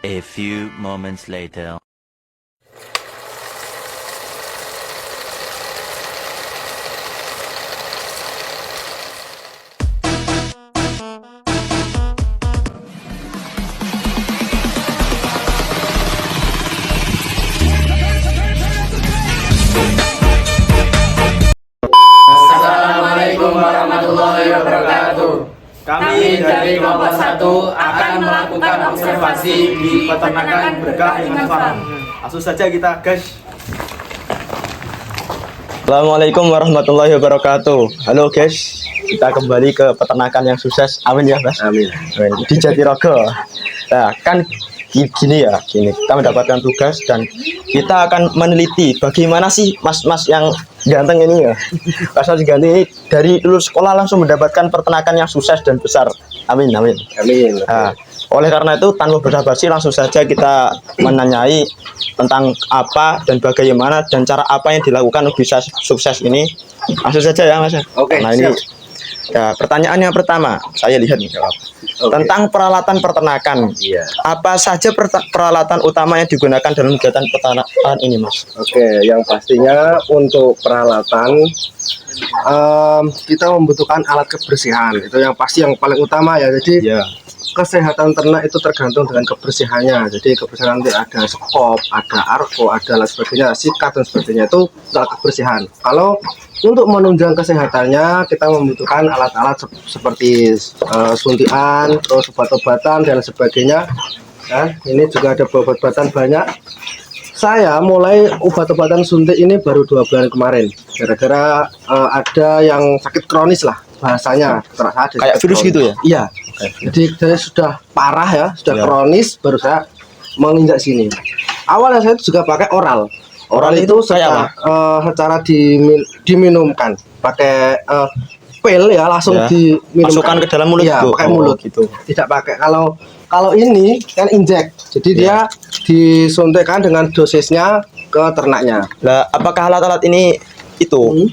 A few moments later. Assalamualaikum warahmatullahi wabarakatuh. Kami dari kelompok 1 akan melakukan observasi di peternakan berkah dengan farm. Langsung saja kita guys. Assalamualaikum warahmatullahi wabarakatuh. Halo guys, kita kembali ke peternakan yang sukses. Amin ya mas. Amin. Di Jatirogo. Nah kan gini kita mendapatkan tugas dan kita akan meneliti bagaimana sih mas-mas yang ganteng ini ya, mas-mas ganteng ini dari lulus sekolah langsung mendapatkan peternakan yang sukses dan besar. Amin. Nah, oleh karena itu tanpa basa-basi langsung saja kita menanyai tentang apa dan bagaimana dan cara apa yang dilakukan untuk bisa sukses ini. Langsung saja ya mas. Oke, nah ini ya, pertanyaan yang pertama saya lihat nih tentang peralatan peternakan. Iya. Apa saja peralatan utama yang digunakan dalam kegiatan peternakan ini mas? Oke, yang pastinya untuk peralatan kita membutuhkan alat kebersihan. Itu yang pasti yang paling utama ya. Jadi kesehatan ternak itu tergantung dengan kebersihannya. Jadi kebersihan nanti ada skop, ada arko, ada lain sebagainya, sikat dan sebagainya, itu untuk kebersihan. Kalau untuk menunjang kesehatannya kita membutuhkan alat-alat seperti suntikan, terus obat-obatan dan sebagainya. Nah, ini juga ada obat-obatan banyak. Saya mulai obat-obatan suntik ini baru 2 bulan kemarin. Gara-gara ada yang sakit kronis lah bahasanya. Kayak virus kronis. gitu ya? Iya. Jadi saya sudah parah ya, sudah kronis, baru saya menginjak sini. Awalnya saya juga pakai oral. Oral itu secara diminumkan, pakai pil ya, langsung diminumkan. Masukkan ke dalam mulut ya, gitu. pakai mulut gitu. Tidak pakai kalau ini kan injek. Jadi dia disuntikkan dengan dosisnya ke ternaknya. Lah, apakah alat-alat ini itu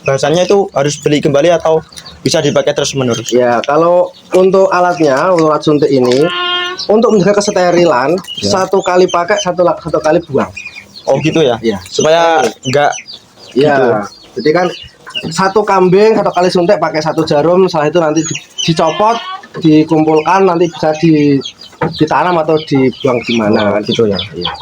bahasanya itu harus beli kembali atau bisa dipakai terus menerus? Ya, kalau untuk alatnya, untuk alat suntik ini, untuk menjaga kesterilan, satu kali pakai, satu kali buang. Oh gitu ya? Iya. Supaya enggak gitu. Jadi kan satu kambing satu kali suntik pakai 1 jarum, setelah itu nanti dicopot, dikumpulkan, nanti bisa ditanam atau dibuang di mana kan gitu ya. Iya.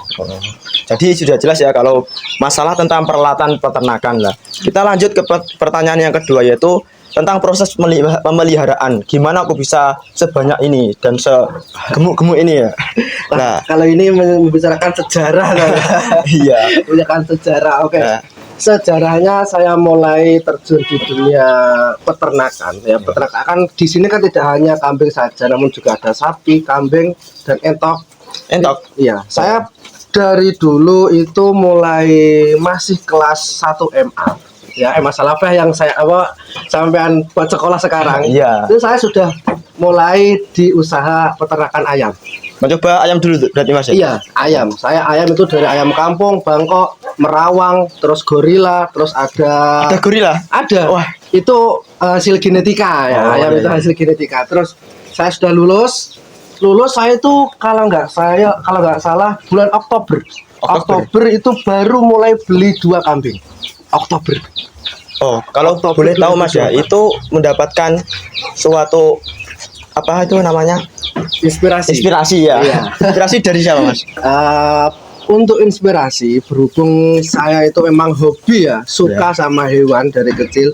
Jadi sudah jelas ya kalau masalah tentang peralatan peternakan lah. Kita lanjut ke pertanyaan yang kedua, yaitu tentang proses pemeliharaan. Gimana aku bisa sebanyak ini dan segemuk-gemuk ini ya? Nah, kalau ini membicarakan sejarah kan. Iya. Membicarakan sejarah. Oke. Sejarahnya saya mulai terjun di dunia peternakan ya. Peternakan di sini kan tidak hanya kambing saja, namun juga ada sapi, kambing dan entok. Iya, saya dari dulu itu mulai masih kelas 1 MA. Ya, masalah apa yang saya sampean buat sekolah sekarang. Iya. Itu saya sudah mulai di usaha peternakan ayam. Mencoba ayam dulu berarti mas ya? Iya, ayam. Saya ayam itu dari ayam kampung, Bangkok, Merawang, terus gorila, terus ada gorila? Ada. Wah, itu hasil genetika ya. Ayam itu hasil genetika. Terus saya sudah lulus saya itu kalau nggak salah bulan Oktober itu baru mulai beli 2 kambing. Oktober. Oh, kalau boleh tahu mas ya, itu mendapatkan suatu apa itu namanya? Inspirasi ya. Iya. Inspirasi dari siapa mas? Untuk inspirasi, berhubung saya itu memang hobi ya, suka sama hewan dari kecil.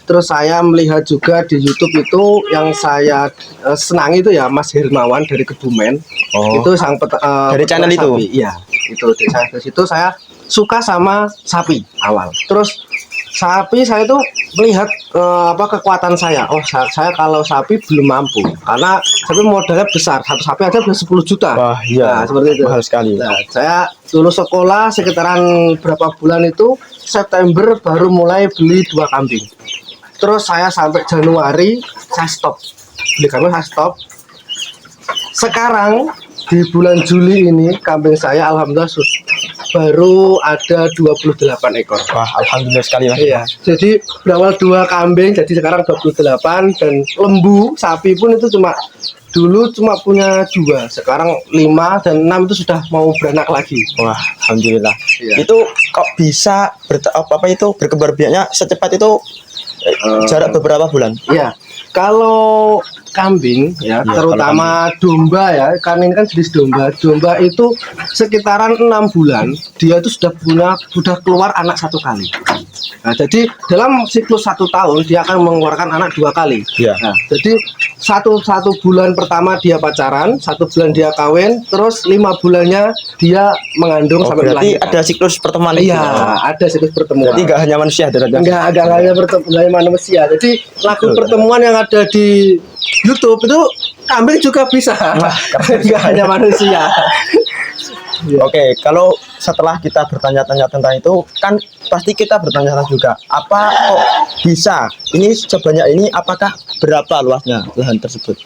Terus saya melihat juga di YouTube itu yang saya senang itu ya Mas Hermawan dari Kebumen. Itu sang dari channel itu. Iya, itu dari situ saya suka sama sapi awal. Terus sapi saya tuh melihat kekuatan saya. Oh, saya kalau sapi belum mampu karena sapi modalnya besar. Satu sapi aja bisa 10 juta. Wah, iya. Nah, seperti itu. Mahal sekali. Nah, saya lulus sekolah sekitaran berapa bulan itu September baru mulai beli 2 kambing. Terus saya sampai Januari saya stop. Beli kambing saya stop. Sekarang di bulan Juli ini kambing saya alhamdulillah baru ada 28 ekor. Wah, alhamdulillah sekali mas. Iya. Jadi berawal 2 kambing jadi sekarang 28 dan lembu sapi pun itu cuma Dulu cuma punya 2, sekarang 5 dan 6 itu sudah mau beranak lagi. Wah, alhamdulillah. Iya. Itu kok bisa berkembar biaknya secepat itu jarak beberapa bulan? Iya, kalau kambing ya, Iya, terutama domba ya, kan ini kan jenis domba. Domba itu sekitaran 6 bulan dia itu sudah keluar anak 1 kali. Nah, jadi dalam siklus 1 tahun dia akan mengeluarkan anak 2 kali. Iya. Nah, jadi satu bulan pertama dia pacaran, 1 bulan dia kawin, terus 5 bulannya dia mengandung sampai Berarti melahirkan. ada siklus pertemuan itu. Iya, ada siklus pertemuan. Berarti nggak hanya manusia ada. Enggak hanya pertemuan manusia. Jadi lagu pertemuan yang ada di YouTube itu kambing juga bisa. Enggak hanya manusia. Oke, kalau setelah kita bertanya-tanya tentang itu, kan pasti kita bertanya-tanya juga, apa kok bisa? Ini sebanyak ini, apakah berapa luasnya lahan tersebut?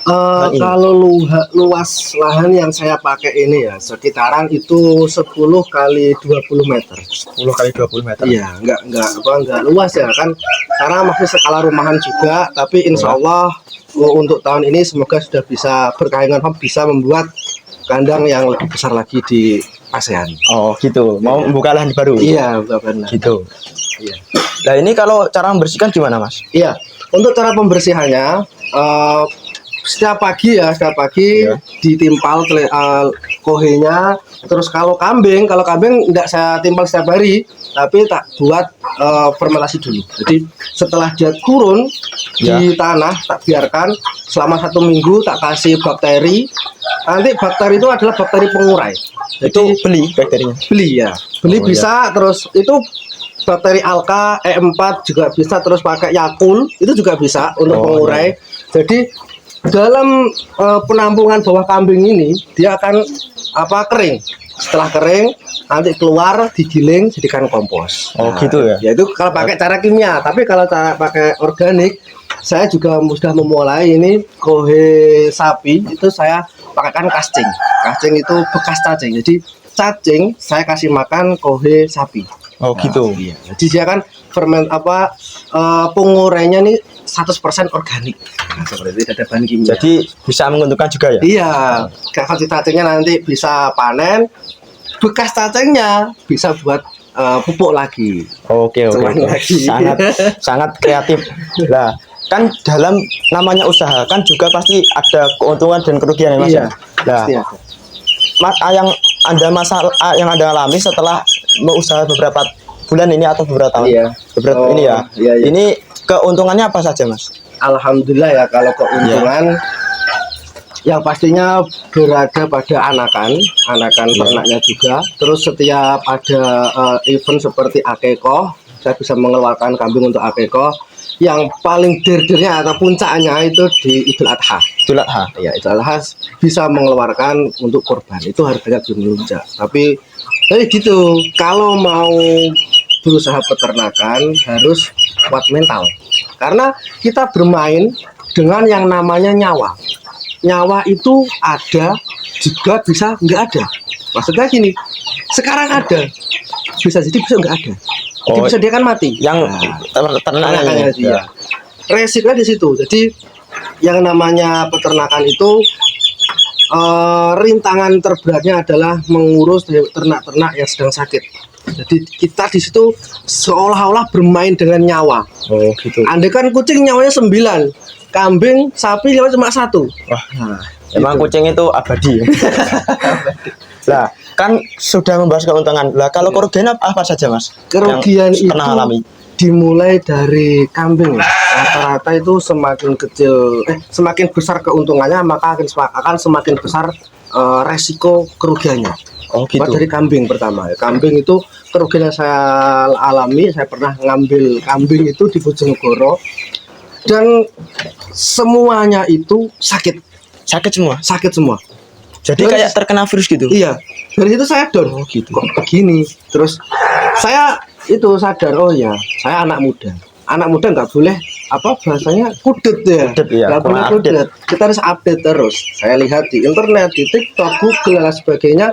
Ini. Kalau luas lahan yang saya pakai ini ya sekitaran itu 10 kali 20 meter. 10 kali 20 meter. Iya, enggak luas ya kan, karena masih skala rumahan juga. Tapi insya Allah untuk tahun ini semoga sudah bisa berkelanjutan, bisa membuat kandang yang lebih besar lagi di ASEAN. Oh gitu, mau membuka lahan baru? Iya, benar. Gitu. Iya. Nah ini kalau cara membersihkan gimana mas? Iya, untuk cara pembersihannya setiap pagi Iya. ditimpal kohenya. Terus kalau kambing tidak saya timpal setiap hari, tapi tak buat fermentasi dulu. Jadi setelah dia turun di tanah, tak biarkan selama 1 minggu, tak kasih bakteri. Nanti bakteri itu adalah bakteri pengurai. Itu beli bakterinya? Beli ya, beli Oh, bisa. Terus itu bakteri Alka, E4 juga bisa. Terus pakai Yakult itu juga bisa untuk pengurai. Jadi dalam penampungan bawah kambing ini dia akan kering. Setelah kering nanti keluar digiling jadikan kompos. Oh gitu ya? Ya itu kalau pakai cara kimia. Tapi kalau cara pakai organik, saya juga sudah memulai ini kohe sapi itu saya pakaikan cacing. Cacing itu bekas cacing. Jadi cacing saya kasih makan kohe sapi. Oh gitu. Iya. Jadi dia kan pengurainya nih 100% organik. Nah, seperti itu, tidak ada bahan kimia. Jadi bisa menguntungkan juga ya? Iya, hasil cacingnya nanti bisa panen, bekas cacingnya bisa buat pupuk lagi. Oke. Cuan lagi. Sangat kreatif. Nah, kan dalam namanya usaha kan juga pasti ada keuntungan dan kerugian ya mas. Iya, Nah, pasti ada. yang anda alami setelah berusaha beberapa bulan ini atau beberapa tahun? Iya. Beberapa ini ya. Iya. Ini keuntungannya apa saja mas? Alhamdulillah ya, kalau keuntungan yang pastinya berada pada anakan ternaknya juga. Terus setiap ada event seperti akikoh, saya bisa mengeluarkan kambing untuk akikoh. Yang paling dirnya atau puncaknya itu di Idul Adha. Idul Adha. Ya, Idul Adha bisa mengeluarkan untuk korban. Itu harganya belum melunjak. Tapi gitu, kalau mau berusaha peternakan harus kuat mental. Karena kita bermain dengan yang namanya nyawa. Nyawa itu ada juga bisa nggak ada. Maksudnya gini, sekarang ada, bisa jadi bisa nggak ada. Jadi bisa dia kan mati. Yang ternakannya dia. Ya. Resikonya di situ. Jadi yang namanya peternakan itu rintangan terberatnya adalah mengurus ternak-ternak yang sedang sakit. Jadi kita di situ seolah-olah bermain dengan nyawa. Oh gitu. Andai kan kucing nyawanya 9, kambing, sapi nyawa cuma 1. Wah, emang gitu. kucing itu abadi. Lah, kan sudah membahas keuntungan. Lah, kalau kerugian apa saja mas? Kerugian yang itu pernah alami? Dimulai dari kambing. Rata-rata itu semakin kecil, semakin besar keuntungannya, maka akan semakin besar resiko kerugiannya. Oh gitu. Dari kambing pertama. Kambing itu kerugian yang saya alami, saya pernah ngambil kambing itu di Bojonegoro dan semuanya itu sakit. Sakit semua. Jadi Terus, kayak terkena virus gitu. Iya. Dari itu saya down. Oh gitu. Kok begini? Terus saya itu sadar, oh ya, saya anak muda. Anak muda nggak boleh bahasanya kudet ya. Nggak boleh kudet. Kita harus update terus. Saya lihat di internet, di TikTok, Google dan sebagainya.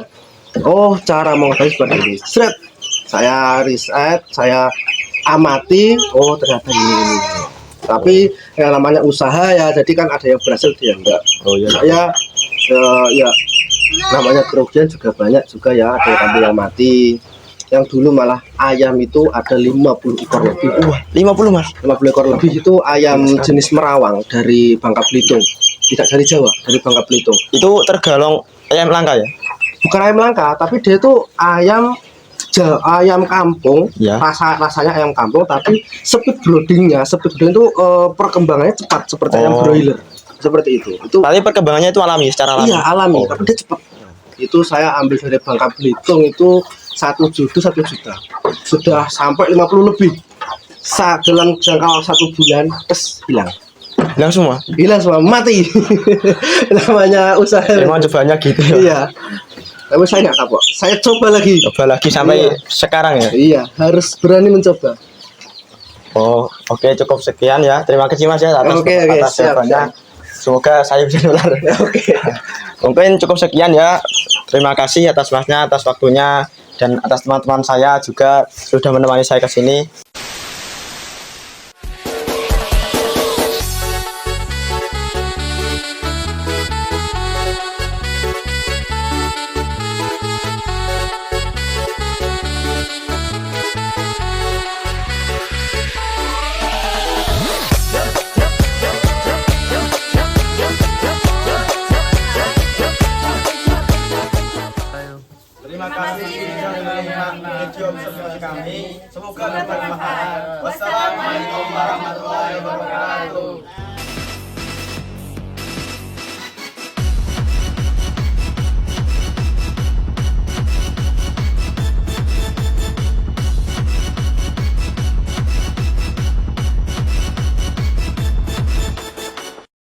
Oh, cara mengetahui seperti ini. Saya riset, saya amati. Oh, ternyata ini. Tapi yang namanya usaha ya, jadi kan ada yang berhasil dia enggak. Oh iya. Saya ya namanya kerugian juga banyak juga ya, ada yang kambing yang mati. Yang dulu malah ayam itu ada 50 ekor lebih. Wah, 50 Mas. 50 ekor lebih itu ayam jenis merawang dari Bangka Belitung. Tidak dari Jawa, dari Bangka Belitung. Itu tergolong ayam langka ya? Bukan ayam langka, tapi dia itu ayam kampung. Ya. Rasanya ayam kampung, tapi speed breeding itu perkembangannya cepat seperti ayam broiler. Seperti itu. Tapi perkembangannya itu alami, secara alami. Iya, alami, tapi dia cepat. Itu saya ambil dari Bangka Belitung itu 1 juta. Sudah sampai 50 lebih. Dalam jangka 1 bulan, hilang. Hilang semua, mati. Namanya usaha. Memang cobanya gitu ya. Iya. Tapi saya nggak kapok. Saya coba lagi. Sampai Iya. sekarang ya. Iya, harus berani mencoba. Oh, oke, cukup sekian ya. Terima kasih Mas ya atas Oke, atas siap, jawabannya. Semoga saya bisa nular. Oke. Mungkin cukup sekian ya. Terima kasih atas Masnya, atas waktunya, dan atas teman-teman saya juga sudah menemani saya ke sini. Terima kasih sudah menyimak video observasi kami. Semoga bermanfaat.